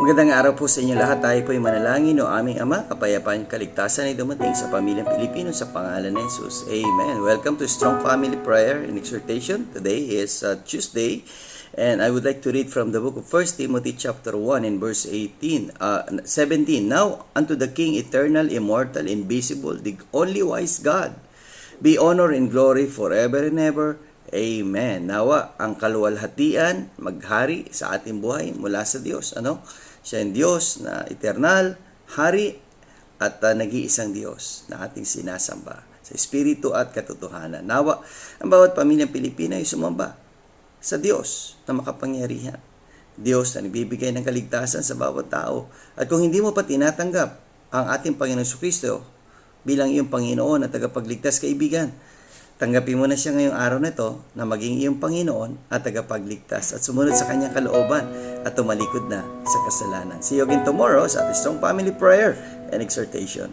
Magandang araw po sa inyo lahat. Tayo po ay manalangin o aming Ama, kapayapaan, kaligtasan ay dumating sa pamilyang Pilipino sa pangalan ni Jesus. Amen. Welcome to Strong Family Prayer and Exhortation. Today is Tuesday, and I would like to read from the book of 1 Timothy chapter 1 and verse 17. Now unto the King, eternal, immortal, invisible, the only wise God, be honor and glory forever and ever. Amen. Nawa ang kaluwalhatian maghari sa ating buhay mula sa Diyos. Siya ang Diyos na eternal, hari at nag-iisang Diyos na ating sinasamba sa Espiritu at katotohanan. Nawa ang bawat pamilyang Pilipina ay sumamba sa Diyos na makapangyarihan. Diyos na nagbibigay ng kaligtasan sa bawat tao. At kung hindi mo pa tinatanggap ang ating Panginoong Jesucristo bilang iyong Panginoon at tagapagligtas, kaibigan, tanggapin mo na siya ngayong araw na ito na maging iyong Panginoon at tagapagligtas at sumunod sa kanyang kalooban at tumalikod na sa kasalanan. See you again tomorrow sa ating Strong Family Prayer and Exhortation.